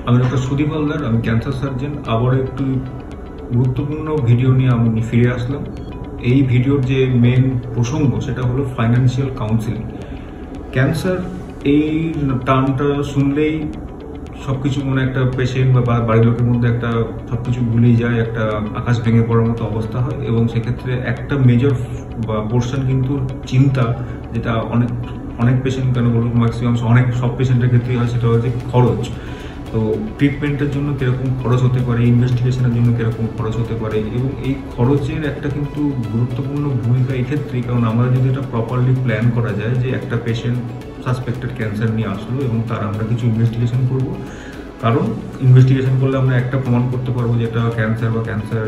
আমি ডক্টর সুদীপ হালদার, আমি cancer surgeon. আবার একটু গুরুত্বপূর্ণ ভিডিও নিয়ে আমি ফিরে আসলাম। এই ভিডিওর যে মেন প্রসঙ্গ সেটা হলো ফাইন্যান্সিয়াল কাউন্সিলিং। ক্যান্সার এই টার্মটা শুনলেই সবকিছু মনে একটা পেশেন্ট বা বাড়ির লোকের মধ্যে একটা সবকিছু ভুলেই যায়, একটা আকাশ ভেঙে পড়ার মতো অবস্থা হয়। এবং সেক্ষেত্রে একটা মেজর বা পোর্শন কিন্তু চিন্তা, যেটা অনেক পেশেন্ট কেন বলুন ম্যাক্সিমাম সব পেশেন্টের ক্ষেত্রেই হয়, সেটা হচ্ছে খরচ। তো ট্রিটমেন্টের জন্য কিরকম খরচ হতে পারে, ইনভেস্টিগেশনের জন্য কিরকম খরচ হতে পারে, এবং এই খরচের একটা কিন্তু গুরুত্বপূর্ণ ভূমিকা এক্ষেত্রেই, কারণ আমরা যদি এটা প্রপারলি প্ল্যান করা যায় যে একটা পেশেন্ট সাসপেক্টেড ক্যান্সার নিয়ে আসলো এবং তার আমরা কিছু ইনভেস্টিগেশন করব, কারণ ইনভেস্টিগেশন করলে আমরা একটা প্রমাণ করতে পারবো যে এটা ক্যান্সার বা ক্যান্সার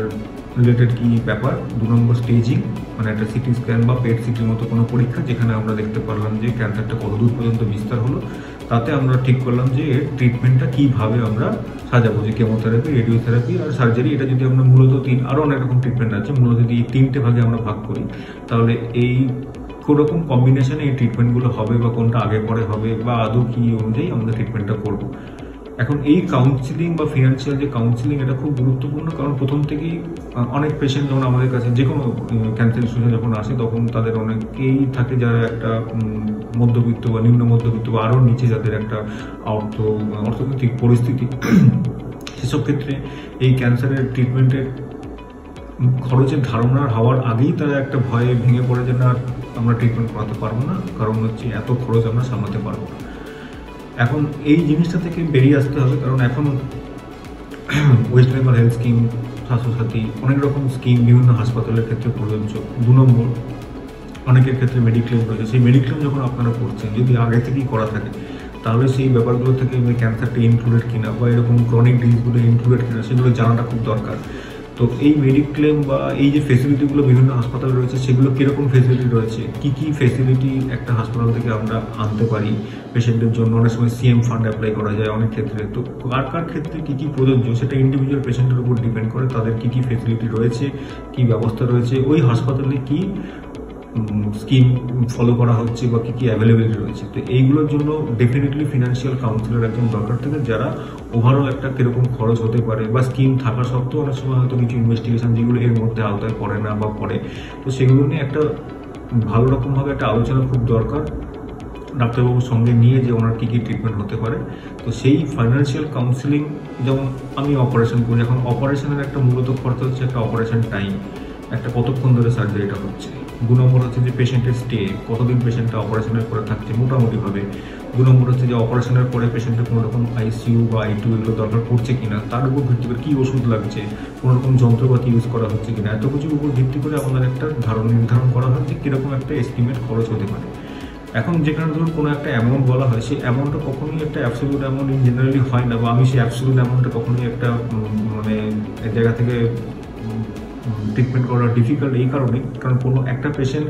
রিলেটেড কি ব্যাপার। 2 নম্বর স্টেজিং, মানে একটা সিটি স্ক্যান বা পেট সিটির মতো কোনো পরীক্ষা, যেখানে আমরা দেখতে পারলাম যে ক্যান্সারটা কত দূর পর্যন্ত বিস্তার হলো। তাতে আমরা ঠিক করলাম যে এর ট্রিটমেন্টটা কীভাবে আমরা সাজাবো, যে কেমোথেরাপি, রেডিওথেরাপি আর সার্জারি। এটা যদি আমরা মূলত আরও অনেক রকম ট্রিটমেন্ট আছে, মূলত যদি এই 3টে ভাগে আমরা ভাগ করি, তাহলে এই কোনোরকম কম্বিনেশনে এই ট্রিটমেন্টগুলো হবে, বা কোনটা আগে পরে হবে, বা আদৌ কী অনুযায়ী আমরা ট্রিটমেন্টটা করবো। এখন এই কাউন্সিলিং বা ফিনান্সিয়াল যে কাউন্সিলিং, এটা খুব গুরুত্বপূর্ণ, কারণ প্রথম থেকেই অনেক পেশেন্ট যখন আমাদের কাছে যে কোনো ক্যান্সার ইস্যুতে যখন আসে, তখন তাদের অনেকেই থাকে যারা একটা মধ্যবিত্ত বা নিম্ন মধ্যবিত্ত বা আরও নিচে, যাদের একটা অর্থনৈতিক পরিস্থিতি, সেসব ক্ষেত্রে এই ক্যান্সারের ট্রিটমেন্টের খরচের ধারণা হওয়ার আগেই তারা একটা ভয়ে ভেঙে পড়ে যে না, আমরা ট্রিটমেন্ট করাতে পারবো না, কারণ হচ্ছে এত খরচ আমরা সামলাতে পারবো না। এখন এই জিনিসটা থেকে বেরিয়ে আসতে হবে, কারণ এখন ওয়েস্ট বেঙ্গল হেলথ স্কিম, স্বাস্থ্যসাথী, অনেক রকম স্কিম বিভিন্ন হাসপাতালের ক্ষেত্রে প্রযোজ্য। 2 নম্বর, অনেকের ক্ষেত্রে মেডিক্লেম রয়েছে। সেই মেডিক্লেম যখন আপনারা করছেন, যদি আগে থেকেই করা থাকে, তাহলে সেই ব্যাপারগুলো থেকে ক্যান্সারটা ইনক্লুডেড কিনা বা এরকম ক্রনিক ডিজিজগুলো ইনক্লুডেড কিনা, সেগুলো জানাটা খুব দরকার। তো এই মেডিক্লেম বা এই যে ফেসিলিটিগুলো বিভিন্ন হাসপাতালে রয়েছে, সেগুলো কীরকম ফেসিলিটি রয়েছে, কী ফেসিলিটি একটা হাসপাতাল থেকে আমরা আনতে পারি পেশেন্টের জন্য। অনেক সময় সিএম ফান্ড অ্যাপ্লাই করা যায় অনেক ক্ষেত্রে। তো কার ক্ষেত্রে কী প্রযোজ্য, সেটা ইন্ডিভিজুয়াল পেশেন্টের উপর ডিপেন্ড করে, তাদের কী ফেসিলিটি রয়েছে, কী ব্যবস্থা রয়েছে, ওই হাসপাতালে কী স্কিম ফলো করা হচ্ছে বা কী অ্যাভেলেবেলিটি রয়েছে। তো এইগুলোর জন্য ডেফিনেটলি ফিনান্সিয়াল কাউন্সিলর একজন দরকার থাকে, যারা ওভারঅল একটা কীরকম খরচ হতে পারে, বা স্কিম থাকা সত্ত্বেও অনেক সময় হয়তো কিছু ইনভেস্টিগেশন যেগুলো এর মধ্যে আওতায় পড়ে না বা পড়ে, তো সেগুলো নিয়ে একটা ভালো রকমভাবে একটা আলোচনা খুব দরকার ডাক্তারবাবুর সঙ্গে নিয়ে, যে ওনার কী ট্রিটমেন্ট হতে পারে। তো সেই ফাইন্যান্সিয়াল কাউন্সিলিং, যেমন আমি অপারেশন করি, এখন অপারেশনের একটা মূলত খরচ হচ্ছে একটা অপারেশন টাইম, একটা কতক্ষণ ধরে সার্জারিটা হচ্ছে। 2 নম্বর হচ্ছে যে পেশেন্টের স্টে, কতদিন পেশেন্টটা অপারেশনের পরে থাকছে মোটামুটিভাবে। 2 নম্বর হচ্ছে যে অপারেশনের পরে পেশেন্টের কোনো রকম আইসিইউ বা আইটু এগুলো দরকার পড়ছে কিনা, তার উপর ভিত্তি করে কী ওষুধ লাগছে, কোনো রকম যন্ত্রপাতি ইউজ করা হচ্ছে কিনা, এত কিছুর উপর ভিত্তি করে আমাদের একটা নির্ধারণ করা হয় যে কীরকম একটা এস্টিমেট খরচ হতে পারে। এখন যেখানে ধরুন কোনো একটা অ্যামাউন্ট বলা হয়, সেই অ্যামাউন্টটা কখনোই একটা অ্যাবসলিউট অ্যামাউন্ট জেনারেলি হয় না, বা আমি সেই অ্যাবসলিউট অ্যামাউন্টটা কখনোই একটা মানে জায়গা থেকে ট্রিটমেন্ট করা ডিফিকাল্ট এই কারণেই, কারণ কোনো একটা পেশেন্ট,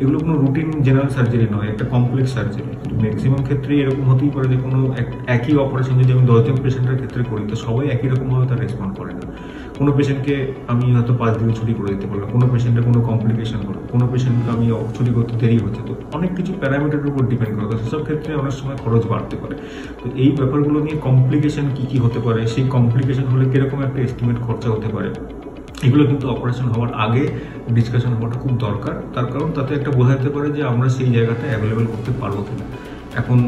এগুলো কোনো রুটিন জেনারেল সার্জারি নয়, একটা কমপ্লেক্স সার্জারি। তো ম্যাক্সিমাম ক্ষেত্রে এরকম হতেই পারে যে কোনো একই অপারেশন যদি আমি 10 জন পেশেন্টের ক্ষেত্রে করি, তো সবাই একই রকমভাবে তার রেসপন্ড করে না। কোনো পেশেন্টকে আমি হয়তো 5 দিন ছুটি করে দিতে পারলাম, কোনো পেশেন্টের কোনো কমপ্লিকেশন হলো, কোনো পেশেন্টকে আমি ছুটি করতে দেরি হচ্ছে। তো অনেক কিছু প্যারামিটারের উপর ডিপেন্ড করে, তো সেসব ক্ষেত্রে অনেক সময় খরচ বাড়তে পারে। তো এই ব্যাপারগুলো নিয়ে কমপ্লিকেশন কী হতে পারে, সেই কমপ্লিকেশন হলে কীরকম একটা এস্টিমেট খরচা হতে পারে, এগুলো কিন্তু অপারেশন হওয়ার আগে ডিসকাশন হওয়াটা খুব দরকার। তার কারণ তাতে একটা বোঝা যেতে পারে যে আমরা সেই জায়গাটা অ্যাভেলেবেল করতে পারবো কিনা। এখন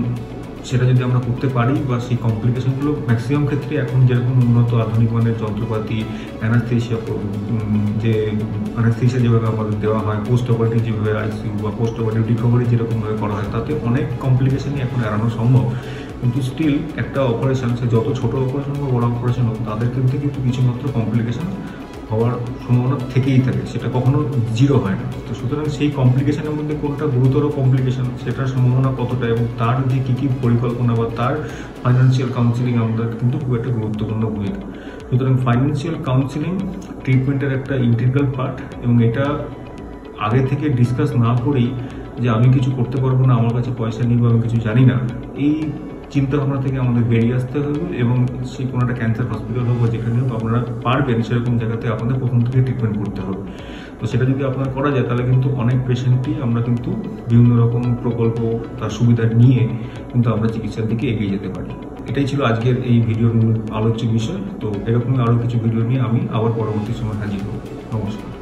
সেটা যদি আমরা করতে পারি, বা সেই কমপ্লিকেশনগুলো ম্যাক্সিমাম ক্ষেত্রে এখন যেরকম উন্নত আধুনিক মানের যন্ত্রপাতি, অ্যানাস্থেসিয়া, যে অ্যানাস্থেসিয়া যেভাবে আমাদের দেওয়া হয়, পোস্ট অপারেটিভ যেভাবে আইসিইউ বা পোস্ট অপারেটিভ রিকভারি যেরকমভাবে করা হয়, তাতে অনেক কমপ্লিকেশনই এখন এড়ানো সম্ভব। কিন্তু স্টিল একটা অপারেশন, সে যত ছোটো অপারেশন বা বড় অপারেশন হোক, তাদের কিন্তু কিছুমাত্র কমপ্লিকেশন হওয়ার সম্ভাবনা থেকেই থাকে, সেটা কখনো জিরো হয় না। তো সুতরাং সেই কমপ্লিকেশনের মধ্যে কোনটা গুরুতর কমপ্লিকেশন, সেটার সম্ভাবনা কতটা, এবং তার যে কী পরিকল্পনা বা তার ফাইন্যান্সিয়াল কাউন্সিলিং আমাদের কিন্তু খুব একটা গুরুত্বপূর্ণ ভূমিকা। সুতরাং ফাইন্যান্সিয়াল কাউন্সিলিং ট্রিটমেন্টের একটা ইন্টিগ্রাল পার্ট, এবং এটা আগে থেকে ডিসকাস না করেই যে আমি কিছু করতে পারবো না, আমার কাছে পয়সা নেই বা আমি কিছু জানি না, এই চিন্তাভাবনা থেকে আমাদের বেরিয়ে আসতে হবে। এবং সে কোনো একটা ক্যান্সার হসপিটাল হোক বা যেখানে হোক, আপনারা পারবেন সেরকম জায়গাতে আপনাদের প্রথম থেকে ট্রিটমেন্ট করতে হবে। তো সেটা যদি আপনার করা যায়, তাহলে কিন্তু অনেক পেশেন্টই আমরা কিন্তু বিভিন্ন রকম প্রকল্প, তার সুবিধা নিয়ে কিন্তু আমরা চিকিৎসার দিকে এগিয়ে যেতে পারি। এটাই ছিল আজকের এই ভিডিওর মূল আলোচ্য বিষয়। তো এরকমই আরও কিছু ভিডিও নিয়ে আমি আবার পরবর্তী সময় হাজির হব। নমস্কার।